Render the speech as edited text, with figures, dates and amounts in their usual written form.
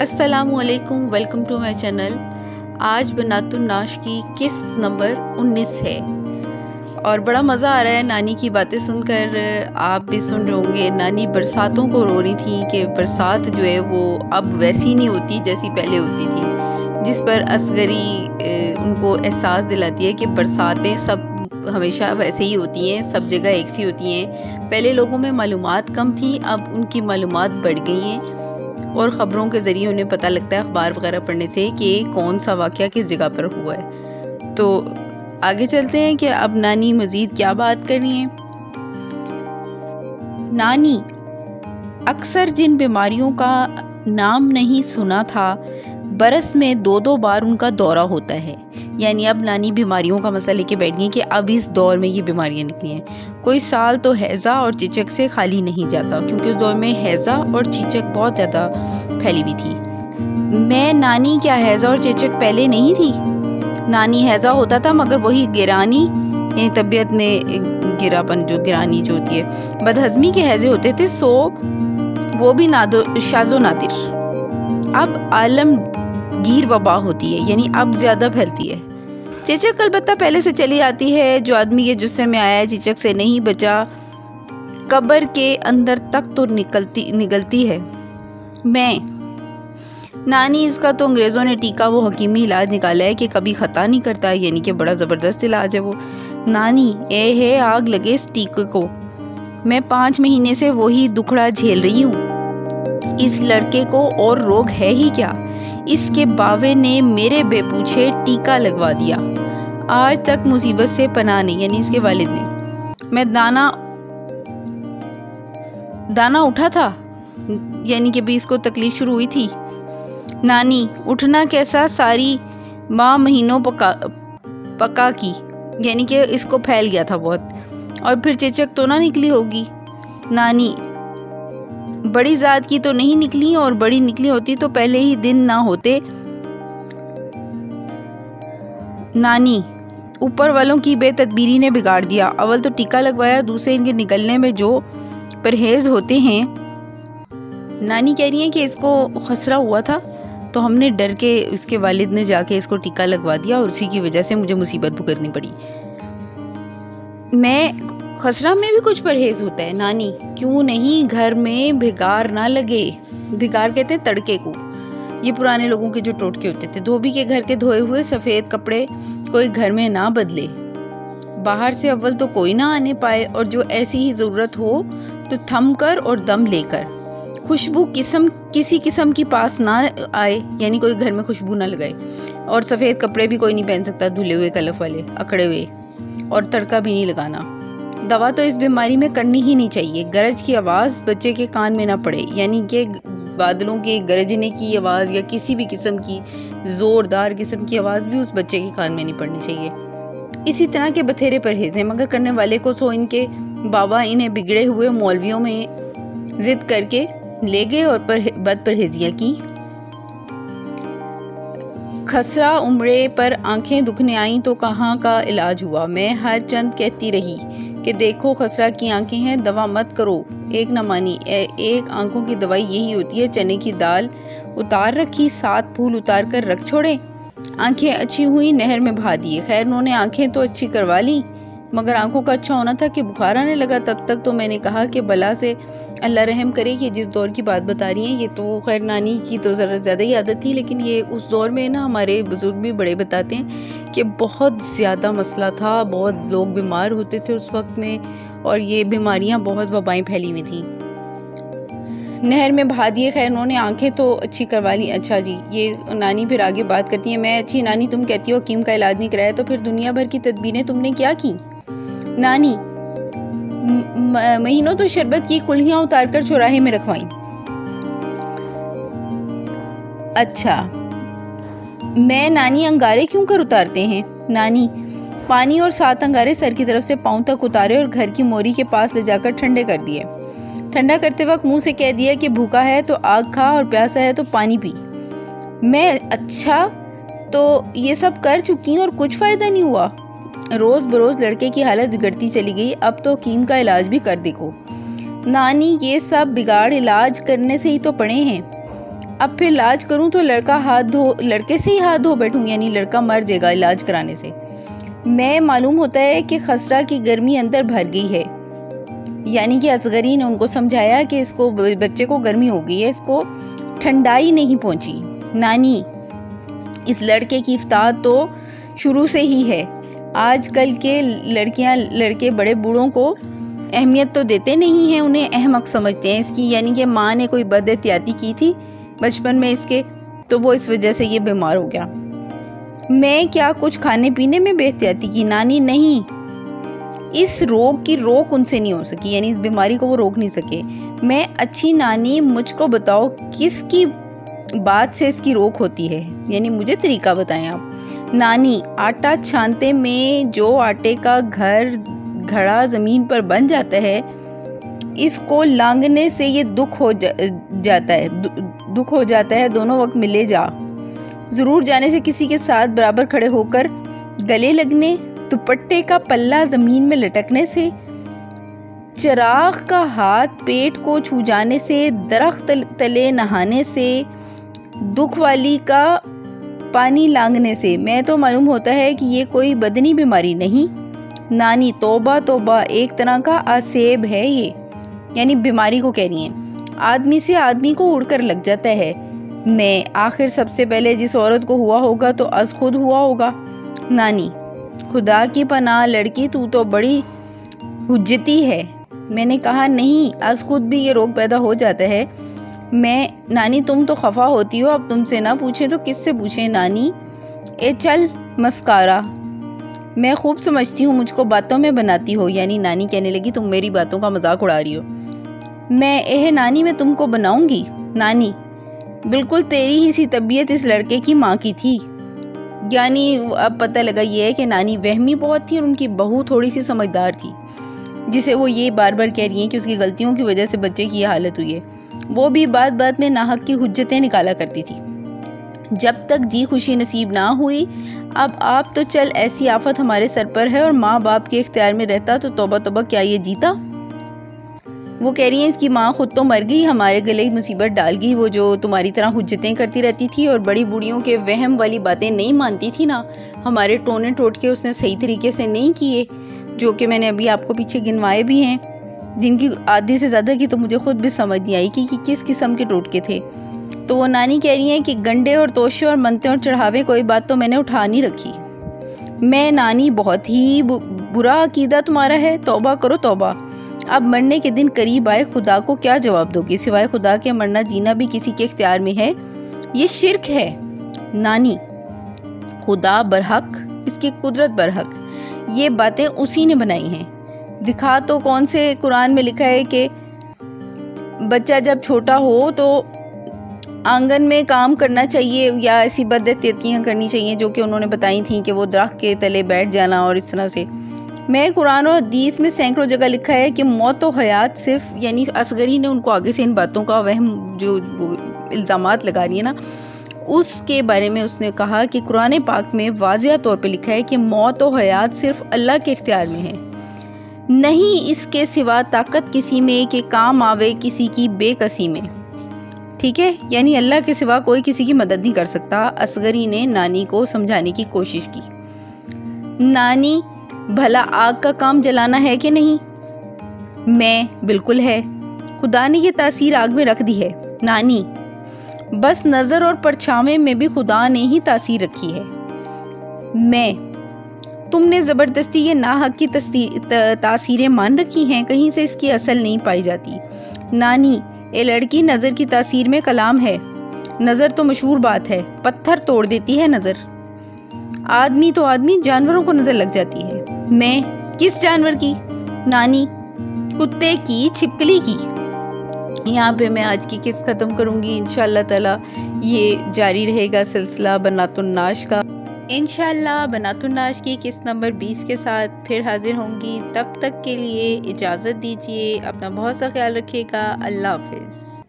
अस्सलामु अलैकुम, welcome to my channel. आज बनातुन नाश की किस्त नंबर 19 है और बड़ा मज़ा आ रहा है नानी की बातें सुनकर। आप भी सुन रहे होंगे, नानी बरसातों को रो रही थी कि बरसात जो है वो अब वैसी नहीं होती जैसी पहले होती थी, जिस पर असगरी उनको एहसास दिलाती है कि बरसातें सब हमेशा वैसे ही होती हैं, सब जगह एक सी होती हैं। पहले लोगों में मालूमात कम थी, अब उनकी मालूमात बढ़ गई हैं और ख़बरों के ज़रिए उन्हें पता लगता है अखबार वगैरह पढ़ने से कि कौन सा वाक़या किस जगह पर हुआ है। तो आगे चलते हैं कि अब नानी मज़ीद क्या बात कर रही हैं। नानी, अक्सर जिन बीमारियों का नाम नहीं सुना था, बरस में 2-2 बार उनका दौरा होता है। यानी अब नानी बीमारियों का मसला लेके बैठ गई कि अब इस दौर में ये बीमारियां निकली हैं। कोई साल तो हैज़ा और चिचक से खाली नहीं जाता, क्योंकि उस दौर में हैज़ा और चिचक बहुत ज़्यादा फैली हुई थी। मैं नानी, क्या हैज़ा और चिचक पहले नहीं थी? नानी हैज़ा होता था, मगर वही गिरानी, यानी तबीयत में गिरापन, जो गिरानी जो होती है, बदहज़मी के हैज़े होते थे, सो वो भी शाज़ो नादिर। अब आलमगीर वबा होती है, यानी अब ज़्यादा फैलती है। चिचक अलबत्ता पहले से चली आती है, जो आदमी के जुस्से में आया है चिचक से नहीं बचा, कब्र के अंदर तक तो निकलती है। मैं नानी, इसका तो अंग्रेज़ों ने टीका वो हकीमी इलाज निकाला है कि कभी ख़ता नहीं करता, यानी कि बड़ा ज़बरदस्त इलाज है वो। नानी, ए है आग लगे इस टीके को, मैं 5 महीने से वही दुखड़ा झेल रही हूँ। इस लड़के को और रोग है ही क्या? इसके बावे ने मेरे बेपूछे टीका लगवा दिया, आज तक मुसीबत से पनाह नहीं, यानी इसके वालिद ने। मैं दाना उठा था, यानी कि भी इसको तकलीफ शुरू हुई थी। नानी, उठना कैसा, सारी माह महीनों पका की, यानी कि इसको फैल गया था बहुत, और फिर चिचक तो ना निकली होगी। नानी, बड़ी जात की तो नहीं निकली, और बड़ी निकली होती तो पहले ही दिन ना होते। नानी, ऊपर वालों की बेतदबीरी ने बिगाड़ दिया, अव्वल तो टीका लगवाया, दूसरे इनके निकलने में जो परहेज होते हैं। नानी कह रही है कि इसको खसरा हुआ था, तो हमने डर के इसके वालिद ने जाके इसको टीका लगवा दिया, और उसी की वजह से मुझे मुसीबत भुगतनी पड़ी। खसरा में भी कुछ परहेज होता है नानी, क्यों नहीं? घर में भिगार ना लगे, भिगार कहते हैं तड़के को, ये पुराने लोगों के जो टोटके होते थे। धोबी के घर के धोए हुए सफ़ेद कपड़े कोई घर में ना बदले, बाहर से अव्वल तो कोई ना आने पाए, और जो ऐसी ही ज़रूरत हो तो थम कर और दम लेकर, खुशबू किसी किस्म की पास ना आए, यानी कोई घर में खुशबू ना लगाए, और सफ़ेद कपड़े भी कोई नहीं पहन सकता, धुले हुए कलफ वाले अकड़े हुए, और तड़का भी नहीं लगाना। दवा तो इस बीमारी में करनी ही नहीं चाहिए। गरज की आवाज़ बच्चे के कान में ना पड़े, यानी कि बादलों के गरजने की आवाज़ या किसी भी किस्म की ज़ोरदार किस्म की आवाज़ भी उस बच्चे के कान में नहीं पड़नी चाहिए। इसी तरह के बथेरे परहेज हैं, मगर करने वाले को सो इनके बाबा इन्हें बिगड़े हुए मौलवियों में ज़िद करके ले गए और बद परहेजियाँ की। खसरा उमड़े पर आंखें दुखने आईं तो कहाँ का इलाज हुआ। मैं हर चंद कहती रही कि देखो खसरा की आंखें हैं, दवा मत करो, एक न मानी। एक आंखों की दवाई यही होती है, चने की दाल उतार रखी, 7 फूल उतार कर रख छोड़े, आंखें अच्छी हुई, नहर में बहा दिए। खैर उन्होंने आंखें तो अच्छी करवा ली, मगर आंखों का अच्छा होना था कि बुखार आने लगा। तब तक तो मैंने कहा कि भला से अल्लाह रहम करे कि जिस दौर की बात बता रही हैं, ये तो खैर नानी की तो ज़रा ज़्यादा ही आदत थी, लेकिन ये उस दौर में ना, हमारे बुजुर्ग भी बड़े बताते हैं कि बहुत ज़्यादा मसला था, बहुत लोग बीमार होते थे उस वक्त में, और ये बीमारियां बहुत वबाएं फैली हुई थी। नहर में बहा दिए। खैर उन्होंने आंखें तो अच्छी करवा ली। अच्छा जी, ये नानी फिर आगे बात करती है। मैं, अच्छी नानी, तुम कहती हो हकीम का इलाज नहीं कराया, तो फिर दुनिया भर की तदबीरें तुमने क्या की? नानी, महीनों तो शरबत की कुल्हियां उतार कर चौराहे में रखवाई। अच्छा, मैं, नानी, अंगारे क्यों कर उतारते हैं? नानी, पानी और 7 अंगारे सर की तरफ से पांव तक उतारे और घर की मोरी के पास ले जाकर ठंडे कर दिए। ठंडा करते वक्त मुंह से कह दिया कि भूखा है तो आग खा और प्यासा है तो पानी पी। मैं, अच्छा, तो ये सब कर चुकी हूँ और कुछ फ़ायदा नहीं हुआ। रोज़ बरोज़ लड़के की हालत बिगड़ती चली गई, अब तो हकीम का इलाज भी कर देखो। नानी, ये सब बिगाड़ इलाज करने से ही तो पड़े हैं। اب پھر علاج کروں تو لڑکے سے ہی ہاتھ دھو بیٹھوں، یعنی لڑکا مر جائے گا علاج کرانے سے۔ میں معلوم ہوتا ہے کہ خسرہ کی گرمی اندر بھر گئی ہے، یعنی کہ اصغری نے ان کو سمجھایا کہ اس کو بچے کو گرمی ہو گئی ہے، اس کو ٹھنڈائی نہیں پہنچی۔ نانی، اس لڑکے کی افتاد تو شروع سے ہی ہے۔ آج کل کے لڑکے بڑے بوڑھوں کو اہمیت تو دیتے نہیں ہیں، انہیں احمق سمجھتے ہیں۔ اس کی یعنی کہ ماں نے کوئی بد احتیاطی کی تھی بچپن میں اس کے، تو وہ اس وجہ سے یہ بیمار ہو گیا۔ میں کیا کچھ کھانے پینے میں بے احتیاطی کی؟ نانی، نہیں، اس روگ کی روک ان سے نہیں ہو سکی، یعنی اس بیماری کو وہ روک نہیں سکے۔ میں اچھی نانی، مجھ کو بتاؤ کس کی بات سے اس کی روک ہوتی ہے، یعنی مجھے طریقہ بتائیں آپ۔ نانی، آٹا چھانتے میں جو آٹے کا گھڑا زمین پر بن جاتا ہے، اس کو لانگنے سے یہ دکھ ہو جاتا ہے۔ دونوں وقت ملے جا، ضرور جانے سے کسی کے ساتھ برابر کھڑے ہو کر گلے لگنے، دوپٹے کا پلہ زمین میں لٹکنے سے، چراغ کا ہاتھ پیٹ کو چھو جانے سے، درخت تلے نہانے سے، دکھ والی کا پانی لانگنے سے۔ میں تو معلوم ہوتا ہے کہ یہ کوئی بدنی بیماری نہیں۔ نانی، توبہ توبہ، ایک طرح کا آسیب ہے یہ، یعنی بیماری کو کہہ رہی ہیں۔ آدمی سے آدمی کو اڑ کر لگ جاتا ہے۔ میں، آخر سب سے پہلے جس عورت کو ہوا ہوگا تو از خود ہوا ہوگا۔ نانی، خدا کی پناہ لڑکی، تو بڑی حجتی ہے۔ میں نے کہا نہیں، از خود بھی یہ روگ پیدا ہو جاتا ہے۔ میں، نانی تم تو خفا ہوتی ہو، اب تم سے نہ پوچھیں تو کس سے پوچھیں؟ نانی، اے چل مسکارا، میں خوب سمجھتی ہوں مجھ کو باتوں میں بناتی ہو، یعنی نانی کہنے لگی تم میری باتوں کا مذاق اڑا رہی ہو۔ میں، نانی میں تم کو بناؤں گی؟ نانی، بالکل تیری ہی سی طبیعت اس لڑکے کی ماں کی تھی۔ یعنی اب پتہ لگا یہ ہے کہ نانی وہمی بہت تھی اور ان کی بہو تھوڑی سی سمجھدار تھی، جسے وہ یہ بار بار کہہ رہی ہیں کہ اس کی غلطیوں کی وجہ سے بچے کی یہ حالت ہوئی ہے۔ وہ بھی بات میں ناحق کی حجتیں نکالا کرتی تھی۔ جب تک جی خوشی نصیب نہ ہوئی، اب آپ تو چل ایسی آفت ہمارے سر پر ہے اور ماں باپ کے اختیار میں رہتا تو توبہ توبہ کیا یہ جیتا۔ وہ کہہ رہی ہیں اس کی ماں خود تو مر گئی، ہمارے گلے مصیبت ڈال گئی، وہ جو تمہاری طرح حجتیں کرتی رہتی تھی اور بڑی بوڑھیوں کے وہم والی باتیں نہیں مانتی تھی نا، ہمارے ٹونے ٹوٹکے اس نے صحیح طریقے سے نہیں کیے، جو کہ میں نے ابھی آپ کو پیچھے گنوائے بھی ہیں، جن کی آدھی سے زیادہ کی تو مجھے خود بھی سمجھ نہیں آئی کہ کس قسم کے ٹوٹکے تھے۔ تو وہ نانی کہہ رہی ہیں کہ گنڈے اور توشے اور منتے اور چڑھاوے کوئی بات تو میں نے اٹھا نہیں رکھی۔ میں، نانی بہت ہی برا عقیدہ تمہارا ہے، توبہ کرو توبہ۔ اب مرنے کے دن قریب آئے، خدا کو کیا جواب دو گی؟ سوائے خدا کے مرنا جینا بھی کسی کے اختیار میں ہے، یہ شرک ہے۔ نانی، خدا برحق، اس کی قدرت برحق، یہ باتیں اسی نے بنائی ہیں۔ دکھا تو کون سے قرآن میں لکھا ہے کہ بچہ جب چھوٹا ہو تو آنگن میں کام کرنا چاہیے یا ایسی بد احتیاطیاں کرنی چاہیے جو کہ انہوں نے بتائی تھیں کہ وہ درخت کے تلے بیٹھ جانا اور اس طرح سے۔ میں، قرآن اور حدیث میں سینکڑوں جگہ لکھا ہے کہ موت و حیات صرف، یعنی اصغری نے ان کو آگے سے ان باتوں کا وہم جو الزامات لگا رہی ہے نا، اس کے بارے میں اس نے کہا کہ قرآن پاک میں واضح طور پہ لکھا ہے کہ موت و حیات صرف اللہ کے اختیار میں ہے، نہیں اس کے سوا طاقت کسی میں کہ کام آوے کسی کی بے کسی میں۔ ٹھیک ہے، یعنی اللہ کے سوا کوئی کسی کی مدد نہیں کر سکتا۔ اصغری نے نانی کو سمجھانے کی کوشش کی۔ نانی، بھلا آگ کا کام جلانا ہے کہ نہیں؟ میں، بالکل ہے، خدا نے یہ تاثیر آگ میں رکھ دی ہے۔ نانی، بس نظر اور پرچھاویں میں بھی خدا نے ہی تاثیر رکھی ہے۔ میں، تم نے زبردستی یہ ناحق کی تاثیریں مان رکھی ہیں، کہیں سے اس کی اصل نہیں پائی جاتی۔ نانی، اے لڑکی، نظر کی تاثیر میں کلام ہے، نظر تو مشہور بات ہے، پتھر توڑ دیتی ہے نظر۔ آدمی تو آدمی، جانوروں کو نظر لگ جاتی ہے۔ میں، کس جانور کی؟ نانی، کتے کی، چھپکلی کی۔ یہاں پہ میں آج کی قصہ ختم کروں گی، انشاءاللہ تعالی یہ جاری رہے گا سلسلہ بنات الناش کا۔ انشاءاللہ بنات الناش کی قسط نمبر 20 کے ساتھ پھر حاضر ہوں گی، تب تک کے لیے اجازت دیجیے، اپنا بہت سا خیال رکھیے گا، اللہ حافظ۔